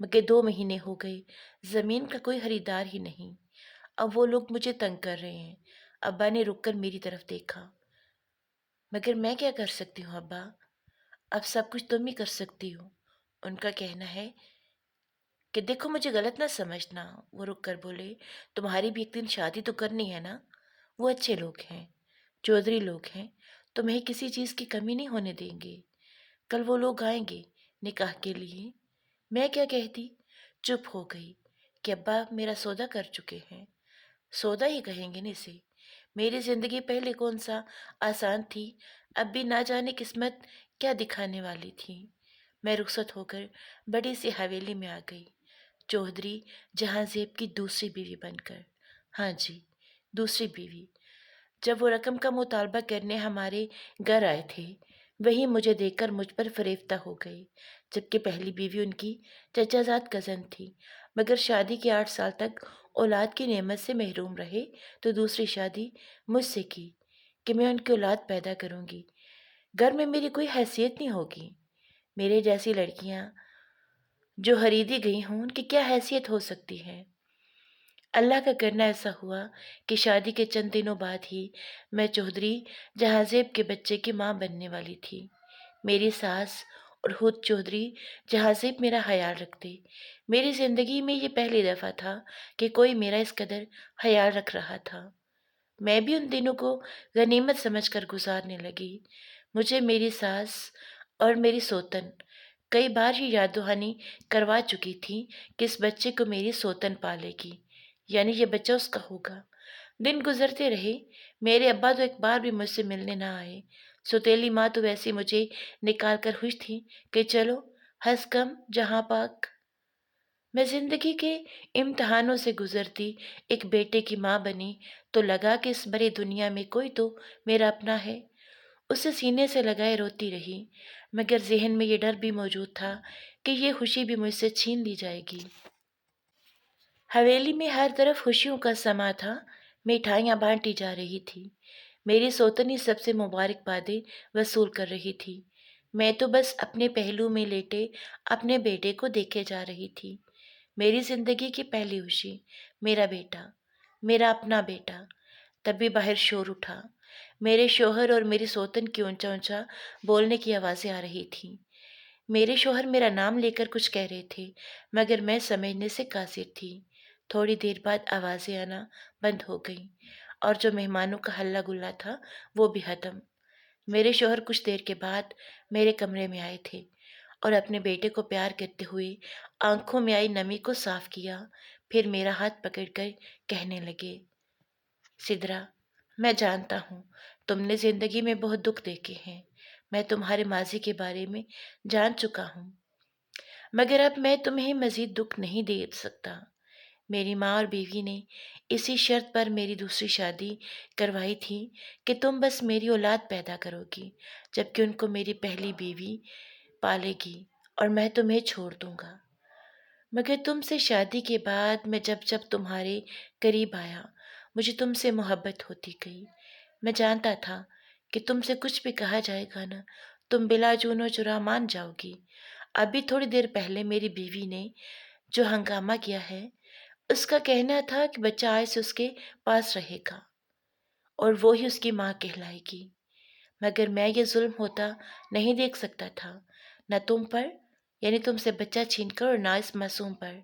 مگر 2 مہینے ہو گئے، زمین کا کوئی خریدار ہی نہیں۔ اب وہ لوگ مجھے تنگ کر رہے ہیں۔ ابا نے رک کر میری طرف دیکھا۔ مگر میں کیا کر سکتی ہوں ابا؟ اب سب کچھ تم ہی کر سکتی ہو۔ ان کا کہنا ہے کہ دیکھو مجھے غلط نہ سمجھنا، وہ رک کر بولے، تمہاری بھی ایک دن شادی تو کرنی ہے نا؟ وہ اچھے لوگ ہیں، چودھری لوگ ہیں، تمہیں کسی چیز کی کمی نہیں ہونے دیں گے۔ کل وہ لوگ آئیں گے نکاح کے لیے۔ میں کیا کہتی؟ چپ ہو گئی کہ ابا میرا سودا کر چکے ہیں۔ سودا ہی کہیں گے نا اسے۔ میری زندگی پہلے کون سا آسان تھی، اب بھی نہ جانے قسمت کیا دکھانے والی تھی۔ میں رخصت ہو کر بڑی سی حویلی میں آ گئی، چودھری جہاں زیب کی دوسری بیوی بن کر۔ ہاں جی، دوسری بیوی۔ جب وہ رقم کا مطالبہ کرنے ہمارے گھر آئے تھے، وہی مجھے دیکھ کر مجھ پر فریفتہ ہو گئے، جبکہ پہلی بیوی ان کی چچا زاد کزن تھی۔ مگر شادی کے 8 سال تک اولاد کی نعمت سے محروم رہے تو دوسری شادی مجھ سے کی کہ میں ان کی اولاد پیدا کروں گی۔ گھر میں میری کوئی حیثیت نہیں ہوگی۔ میرے جیسی لڑکیاں جو خریدی گئی ہوں ان کی کیا حیثیت ہو سکتی ہے؟ اللہ کا کرنا ایسا ہوا کہ شادی کے چند دنوں بعد ہی میں چودھری جہاں زیب کے بچے کی ماں بننے والی تھی۔ میری ساس اور خود چودھری جہاں زیب میرا خیال رکھتے۔ میری زندگی میں یہ پہلی دفعہ تھا کہ کوئی میرا اس قدر خیال رکھ رہا تھا۔ میں بھی ان دنوں کو غنیمت سمجھ کر گزارنے لگی۔ مجھے میری ساس اور میری سوتن کئی بار ہی یاد دہانی کروا چکی تھی کہ اس بچے کو میری سوتن پالے گی، یعنی یہ بچہ اس کا ہوگا۔ دن گزرتے رہے، میرے ابا تو ایک بار بھی مجھ سے ملنے نہ آئے۔ سوتیلی ماں تو ویسے مجھے نکال کر خوش تھی کہ چلو ہنس کم جہاں پاک۔ میں زندگی کے امتحانوں سے گزرتی ایک بیٹے کی ماں بنی تو لگا کہ اس بڑی دنیا میں کوئی تو میرا اپنا ہے۔ اسے سینے سے لگائے روتی رہی، مگر ذہن میں یہ ڈر بھی موجود تھا کہ یہ خوشی بھی مجھ سے چھین لی جائے گی۔ حویلی میں ہر طرف خوشیوں کا سما تھا، مٹھائیاں بانٹی جا رہی تھی، میری سوتنی سب سے مبارکبادیں وصول کر رہی تھی۔ میں تو بس اپنے پہلو میں لیٹے اپنے بیٹے کو دیکھے جا رہی تھی۔ میری زندگی کی پہلی خوشی، میرا بیٹا، میرا اپنا بیٹا۔ تبھی باہر شور اٹھا، میرے شوہر اور میری سوتن کی اونچا اونچا بولنے کی آوازیں آ رہی تھیں۔ میرے شوہر میرا نام لے کر کچھ کہہ رہے تھے، مگر میں سمجھنے سے قاصر تھی۔ تھوڑی دیر بعد آوازیں آنا بند ہو گئیں اور جو مہمانوں کا ہلہ گلا تھا وہ بھی ختم۔ میرے شوہر کچھ دیر کے بعد میرے کمرے میں آئے تھے اور اپنے بیٹے کو پیار کرتے ہوئے آنکھوں میں آئی نمی کو صاف کیا، پھر میرا ہاتھ پکڑ کر کہنے لگے، سدرا، میں جانتا ہوں تم نے زندگی میں بہت دکھ دیکھے ہیں، میں تمہارے ماضی کے بارے میں جان چکا ہوں، مگر اب میں تمہیں مزید دکھ نہیں دے سکتا۔ میری ماں اور بیوی نے اسی شرط پر میری دوسری شادی کروائی تھی کہ تم بس میری اولاد پیدا کرو گی، جبکہ ان کو میری پہلی بیوی پالے گی اور میں تمہیں چھوڑ دوں گا۔ مگر تم سے شادی کے بعد میں جب جب تمہارے قریب آیا، مجھے تم سے محبت ہوتی گئی۔ میں جانتا تھا کہ تم سے کچھ بھی کہا جائے گا نا، تم بلا چون و چرا مان جاؤ گی۔ ابھی تھوڑی دیر پہلے میری بیوی نے جو ہنگامہ کیا ہے، اس کا کہنا تھا کہ بچہ آج سے اس کے پاس رہے گا اور وہی اس کی ماں کہلائے گی، مگر میں یہ ظلم ہوتا نہیں دیکھ سکتا تھا، نہ تم پر، یعنی تم سے بچہ چھین کر، اور نہ اس معصوم پر۔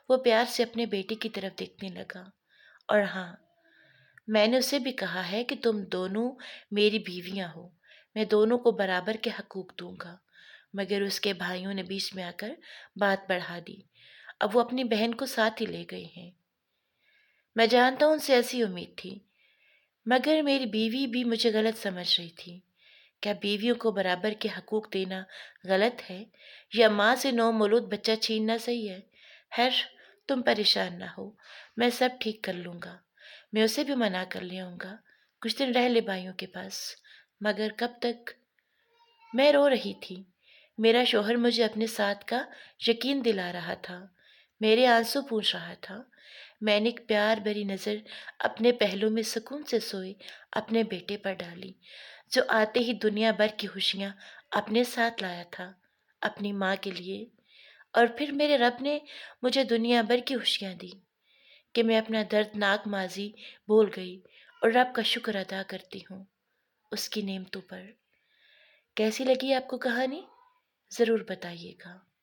وہ پیار سے اپنے بیٹے کی طرف دیکھنے لگا۔ اور ہاں، میں نے اسے بھی کہا ہے کہ تم دونوں میری بیویاں ہو، میں دونوں کو برابر کے حقوق دوں گا۔ مگر اس کے بھائیوں نے بیچ میں آ کر بات بڑھا دی، اب وہ اپنی بہن کو ساتھ ہی لے گئے ہیں۔ میں جانتا ہوں ان سے ایسی امید تھی، مگر میری بیوی بھی مجھے غلط سمجھ رہی تھی۔ کیا بیویوں کو برابر کے حقوق دینا غلط ہے، یا ماں سے نومولود بچہ چھیننا صحیح ہے؟ خیر، تم پریشان نہ ہو، میں سب ٹھیک کر لوں گا۔ میں اسے بھی منع کر لے آؤں گا، کچھ دن رہ لے بھائیوں کے پاس۔ مگر کب تک؟ میں رو رہی تھی، میرا شوہر مجھے اپنے ساتھ کا یقین دلا رہا تھا، میرے آنسو پوچھ رہا تھا۔ میں نے ایک پیار بھری نظر اپنے پہلو میں سکون سے سوئے اپنے بیٹے پر ڈالی، جو آتے ہی دنیا بھر کی خوشیاں اپنے ساتھ لایا تھا، اپنی ماں کے لیے اور پھر میرے رب نے مجھے دنیا بھر کی خوشیاں دی کہ میں اپنا دردناک ماضی بھول گئی اور رب کا شکر ادا کرتی ہوں اس کی نعمتوں پر۔ کیسی لگی آپ کو کہانی؟ ضرور بتائیے گا۔